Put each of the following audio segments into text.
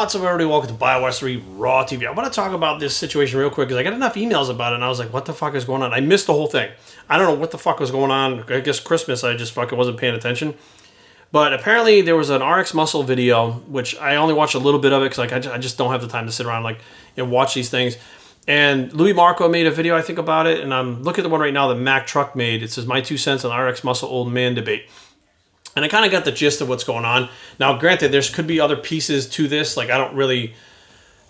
What's up, everybody? Welcome to BioS3 Raw TV. I want to talk about this situation real quick because I got enough emails about it and I was like, what the fuck is going on? I missed the whole thing. I don't know what the fuck was going on. I guess Christmas, I just fucking wasn't paying attention. But apparently there was an RXMuscle video, which I only watched a little bit of it because like I just don't have the time to sit around and watch these things. And LuiMarco made a video, I think, about it. And I'm looking at the one right now that Mac Truck made. It says, my 2 cents on RXMuscle old man debate. And I kind of got the gist of what's going on. Now, granted, there could be other pieces to this. Like, I don't really,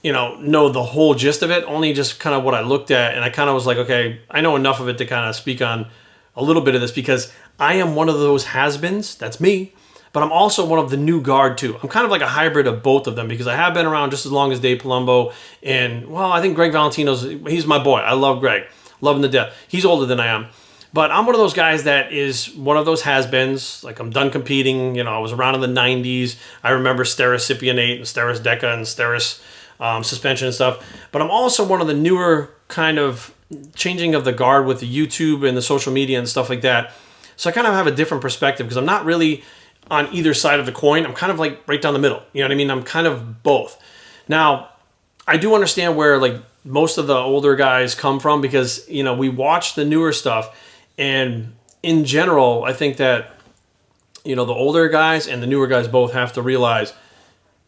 know the whole gist of it. Only just kind of what I looked at. And I kind of was like, okay, I know enough of it to kind of speak on a little bit of this because I am one of those has-beens. That's me. But I'm also one of the new guard, too. I'm kind of like a hybrid of both of them because I have been around just as long as Dave Palumbo. And, well, I think Greg Valentino's, he's my boy. I love Greg. Love him to death. He's older than I am. But I'm one of those guys that is one of those has-beens. Like, I'm done competing. I was around in the 90s. I remember Steris Cypionate and Steris Deca and Steris suspension and stuff. But I'm also one of the newer kind of changing of the guard with the YouTube and the social media and stuff like that. So I kind of have a different perspective because I'm not really on either side of the coin. I'm kind of like right down the middle. You know what I mean? I'm kind of both. Now, I do understand where like most of the older guys come from because, we watch the newer stuff. And in general, I think that, the older guys and the newer guys both have to realize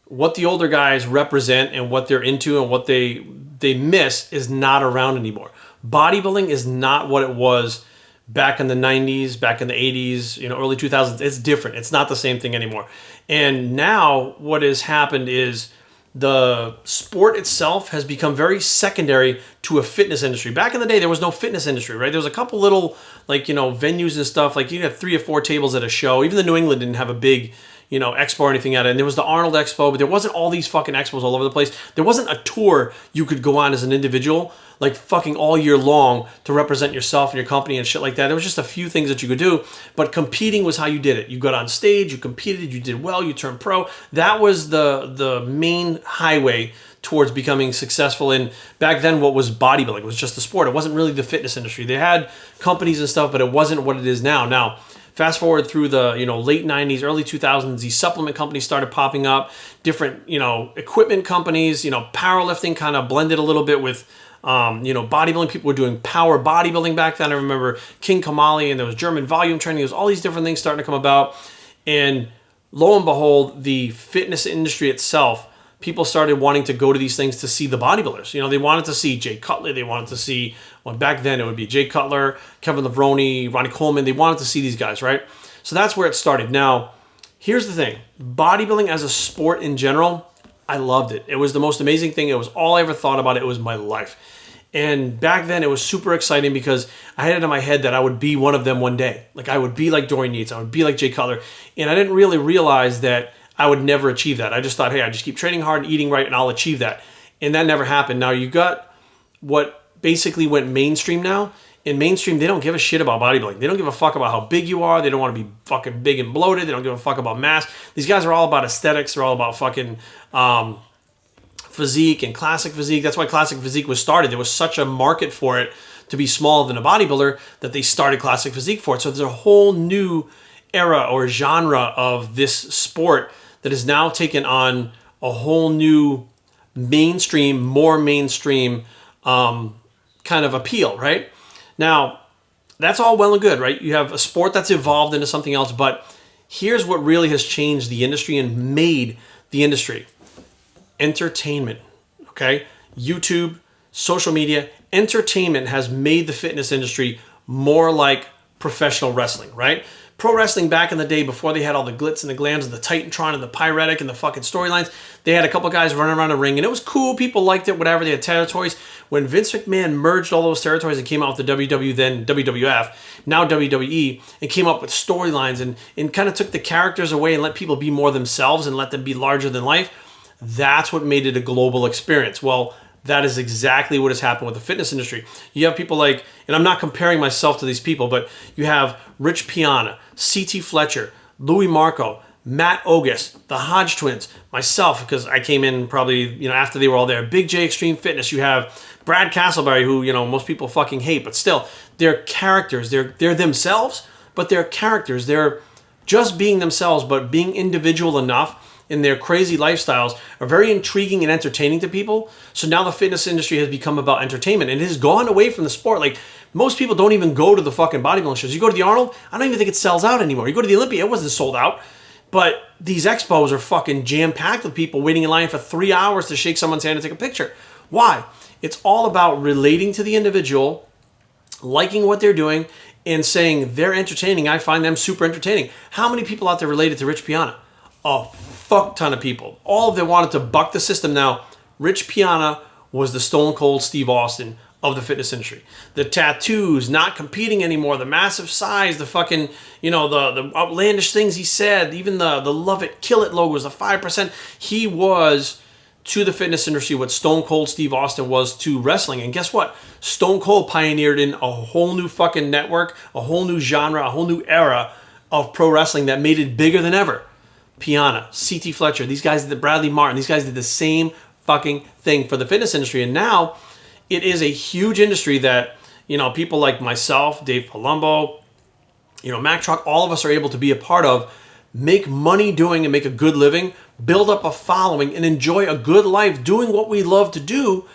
what the older guys represent and what they're into and what they miss is not around anymore. Bodybuilding is not what it was back in the 90s, back in the 80s, early 2000s. It's different. It's not the same thing anymore. And now what has happened is the sport itself has become very secondary to a fitness industry. Back in the day, there was no fitness industry, right? There was a couple little, venues and stuff. Like, you had 3 or 4 tables at a show. Even the New England didn't have a big, expo or anything at it. And there was the Arnold Expo, but there wasn't all these fucking expos all over the place. There wasn't a tour you could go on as an individual, like fucking all year long to represent yourself and your company and shit like that. There was just a few things that you could do, but competing was how you did it. You got on stage, you competed, you did well, you turned pro. That was the main highway towards becoming successful in, back then, what was bodybuilding. It was just the sport. It wasn't really the fitness industry. They had companies and stuff, but it wasn't what it is now. Now, fast forward through the late 90s, early 2000s, these supplement companies started popping up, different equipment companies, powerlifting kind of blended a little bit with bodybuilding. People were doing power bodybuilding back then. I remember King Kamali, and there was German volume training. There was all these different things starting to come about. And lo and behold, the fitness industry itself, people started wanting to go to these things to see the bodybuilders. They wanted to see Jay Cutler. They wanted to see, well, back then it would be Jay Cutler, Kevin Levrone, Ronnie Coleman. They wanted to see these guys, right? So that's where it started. Now, here's the thing. Bodybuilding as a sport in general, I loved it. It was the most amazing thing. It was all I ever thought about. It was my life. And back then it was super exciting because I had it in my head that I would be one of them one day. Like, I would be like Dorian Yates. I would be like Jay Cutler. And I didn't really realize that I would never achieve that. I just thought, hey, I just keep training hard and eating right and I'll achieve that. And that never happened. Now, you got what basically went mainstream now. In mainstream, they don't give a shit about bodybuilding. They don't give a fuck about how big you are. They don't want to be fucking big and bloated. They don't give a fuck about mass. These guys are all about aesthetics. They're all about fucking physique and classic physique. That's why classic physique was started. There was such a market for it to be smaller than a bodybuilder that they started classic physique for it. So there's a whole new era or genre of this sport that has now taken on a whole new more mainstream kind of appeal, right? Now, that's all well and good, right? You have a sport that's evolved into something else, but here's what really has changed the industry and made the industry. Entertainment, okay? YouTube, social media, entertainment has made the fitness industry more like professional wrestling, right? Pro wrestling back in the day, before they had all the glitz and the glams and the Titantron and the Pyretic and the fucking storylines, they had a couple guys running around the ring, and it was cool. People liked it, whatever. They had territories. When Vince McMahon merged all those territories and came out with the WWE, then WWF, now WWE, and came up with storylines and kind of took the characters away and let people be more themselves and let them be larger than life, that's what made it a global experience. Well, that is exactly what has happened with the fitness industry. You have people like, and I'm not comparing myself to these people, but you have Rich Piana, C.T. Fletcher, LuiMarco, Matt Ogus, the Hodge twins, myself, because I came in probably, after they were all there. Big J Extreme Fitness. You have Brad Castleberry, who, most people fucking hate, but still, they're characters. They're themselves, but they're characters. They're just being themselves, but being individual enough and their crazy lifestyles are very intriguing and entertaining to people. So now the fitness industry has become about entertainment, and it has gone away from the sport. Like, most people don't even go to the fucking bodybuilding shows. You go to the Arnold, I don't even think it sells out anymore. You go to the Olympia, it wasn't sold out. But these expos are fucking jam-packed with people waiting in line for 3 hours to shake someone's hand and take a picture. Why? It's all about relating to the individual, liking what they're doing, and saying they're entertaining. I find them super entertaining. How many people out there related to Rich Piana? A fuck ton of people. All of them wanted to buck the system. Now, Rich Piana was the Stone Cold Steve Austin of the fitness industry. The tattoos, not competing anymore, the massive size, the fucking, the outlandish things he said, even the love it, kill it logos, the 5%. He was to the fitness industry what Stone Cold Steve Austin was to wrestling. And guess what? Stone Cold pioneered in a whole new fucking network, a whole new genre, a whole new era of pro wrestling that made it bigger than ever. Piana, C.T. Fletcher, these guys did Bradley Martin, these guys did the same fucking thing for the fitness industry. And now it is a huge industry that, people like myself, Dave Palumbo, Mac Truck, all of us are able to be a part of, make money doing and make a good living, build up a following, and enjoy a good life doing what we love to do,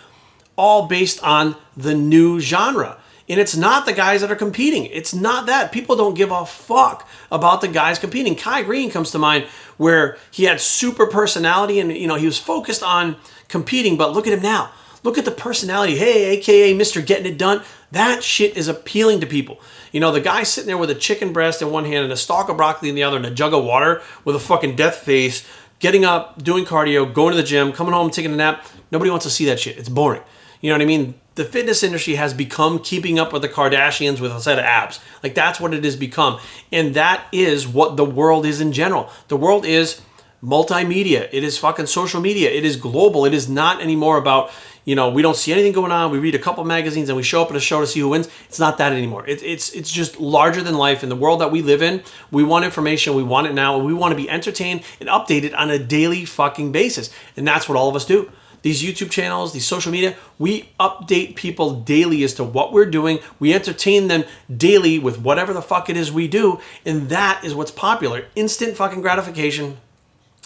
all based on the new genre. And it's not the guys that are competing. It's not that. People don't give a fuck about the guys competing. Kai Green comes to mind, where he had super personality and, he was focused on competing, but look at him now. Look at the personality. Hey, AKA Mr. Getting It Done. That shit is appealing to people. The guy sitting there with a chicken breast in one hand and a stalk of broccoli in the other and a jug of water with a fucking death face, getting up, doing cardio, going to the gym, coming home, taking a nap. Nobody wants to see that shit. It's boring. You know what I mean? The fitness industry has become keeping up with the Kardashians with a set of abs. Like, that's what it has become. And that is what the world is in general. The world is multimedia. It is fucking social media. It is global. It is not anymore about, we don't see anything going on. We read a couple magazines and we show up at a show to see who wins. It's not that anymore. It's just larger than life. In the world that we live in, we want information. We want it now. And we want to be entertained and updated on a daily fucking basis. And that's what all of us do. These YouTube channels, these social media, we update people daily as to what we're doing. We entertain them daily with whatever the fuck it is we do. And that is what's popular. Instant fucking gratification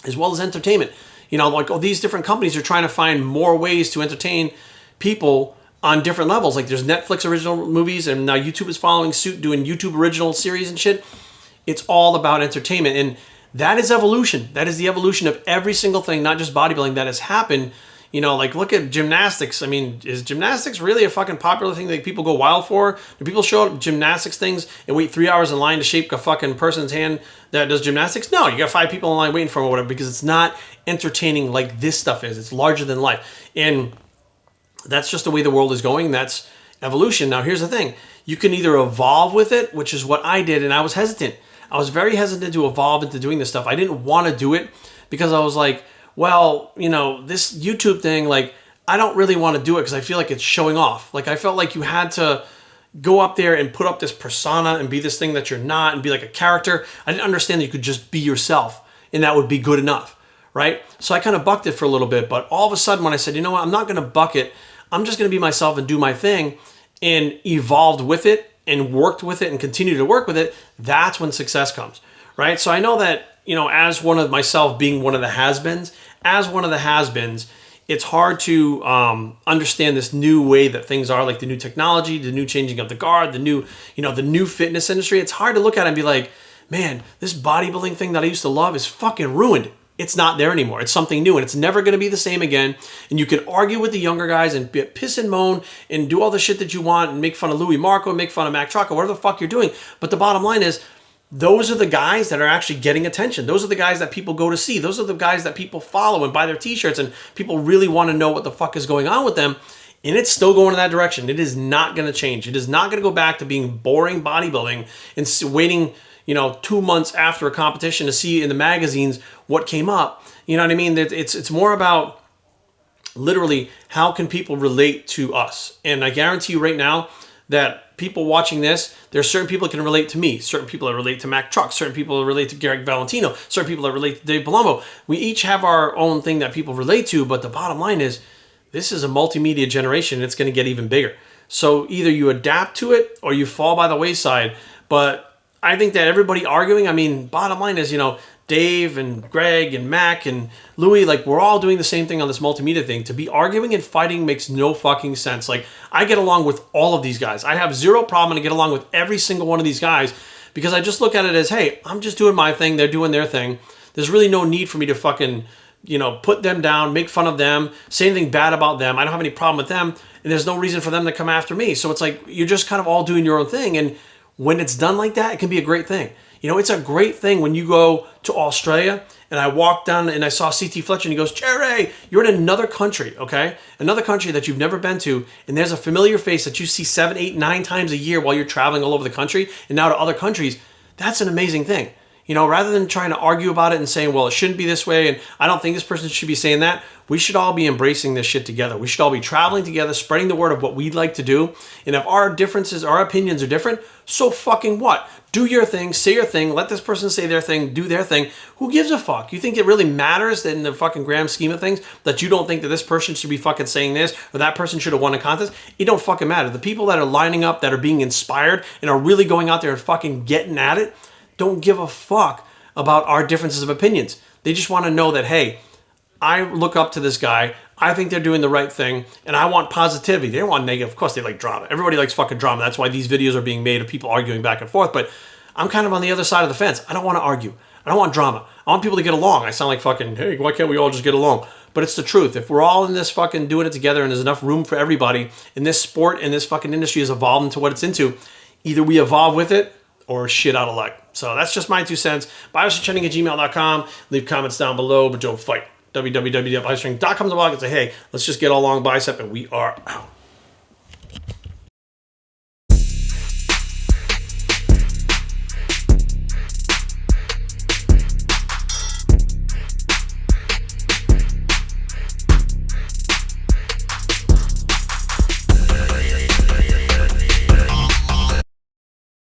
as well as entertainment. All these different companies are trying to find more ways to entertain people on different levels. Like, there's Netflix original movies, and now YouTube is following suit, doing YouTube original series and shit. It's all about entertainment. And that is evolution. That is the evolution of every single thing, not just bodybuilding, that has happened. Look at gymnastics. I mean, is gymnastics really a fucking popular thing that people go wild for? Do people show up at gymnastics things and wait 3 hours in line to shake a fucking person's hand that does gymnastics? No, you got 5 people in line waiting for them or whatever, because it's not entertaining like this stuff is. It's larger than life. And that's just the way the world is going. That's evolution. Now, here's the thing. You can either evolve with it, which is what I did, and I was hesitant. I was very hesitant to evolve into doing this stuff. I didn't want to do it because I was like, well, this YouTube thing, like, I don't really want to do it because I feel like it's showing off. Like, I felt like you had to go up there and put up this persona and be this thing that you're not and be like a character. I didn't understand that you could just be yourself and that would be good enough, right? So I kind of bucked it for a little bit. But all of a sudden when I said, I'm not going to buck it. I'm just going to be myself and do my thing, and evolved with it and worked with it and continue to work with it, that's when success comes, right? So I know that, as one of myself being one of the has-beens, it's hard to understand this new way that things are, like the new technology, the new changing of the guard, the new fitness industry. It's hard to look at it and be like, man, this bodybuilding thing that I used to love is fucking ruined. It's not there anymore. It's something new, and it's never going to be the same again. And you can argue with the younger guys and piss and moan and do all the shit that you want and make fun of LuiMarco and make fun of Mac Truck or whatever the fuck you're doing. But the bottom line is, those are the guys that are actually getting attention. Those are the guys that people go to see. Those are the guys that people follow and buy their t-shirts, and people really want to know what the fuck is going on with them. And it's still going in that direction. It is not going to change. It is not going to go back to being boring bodybuilding and waiting, 2 months after a competition to see in the magazines what came up. You know what I mean? It's more about literally how can people relate to us. And I guarantee you right now that people watching this, there's certain people that can relate to me, certain people that relate to Mac Truck, certain people that relate to Greg Valentino, certain people that relate to Dave Palumbo. We each have our own thing that people relate to, but the bottom line is, this is a multimedia generation, and it's going to get even bigger. So either you adapt to it or you fall by the wayside. But I think that everybody arguing, bottom line is, Dave and Greg and Mac and Louis, like we're all doing the same thing on this multimedia thing. To be arguing and fighting makes no fucking sense. Like I get along with all of these guys. I have zero problem to get along with every single one of these guys because I just look at it as, hey, I'm just doing my thing. They're doing their thing. There's really no need for me to fucking, put them down, make fun of them, say anything bad about them. I don't have any problem with them. And there's no reason for them to come after me. So it's like, you're just kind of all doing your own thing. And when it's done like that, it can be a great thing. It's a great thing when you go to Australia and I walked down and I saw CT Fletcher and he goes, Jerry, you're in another country, okay? Another country that you've never been to, and there's a familiar face that you see 7, 8, 9 times a year while you're traveling all over the country and now to other countries. That's an amazing thing. Rather than trying to argue about it and saying, well, it shouldn't be this way and I don't think this person should be saying that, we should all be embracing this shit together. We should all be traveling together, spreading the word of what we'd like to do. And if our differences, our opinions are different, so fucking what? Do your thing, say your thing, let this person say their thing, do their thing. Who gives a fuck? You think it really matters in the fucking grand scheme of things that you don't think that this person should be fucking saying this or that person should have won a contest? It don't fucking matter. The people that are lining up, that are being inspired and are really going out there and fucking getting at it, don't give a fuck about our differences of opinions. They just want to know that, hey, I look up to this guy. I think they're doing the right thing, and I want positivity. They don't want negative. Of course, they like drama. Everybody likes fucking drama. That's why these videos are being made of people arguing back and forth. But I'm kind of on the other side of the fence. I don't want to argue. I don't want drama. I want people to get along. I sound like fucking, hey, why can't we all just get along? But it's the truth. If we're all in this fucking doing it together and there's enough room for everybody, and this sport and this fucking industry has evolved into what it's into, either we evolve with it or shit out of luck. So that's just my 2 cents. BioStrengthTraining@gmail.com. Leave comments down below, but don't fight. www.biostrength.com to blog and say, hey, let's just get along bicep, and we are out.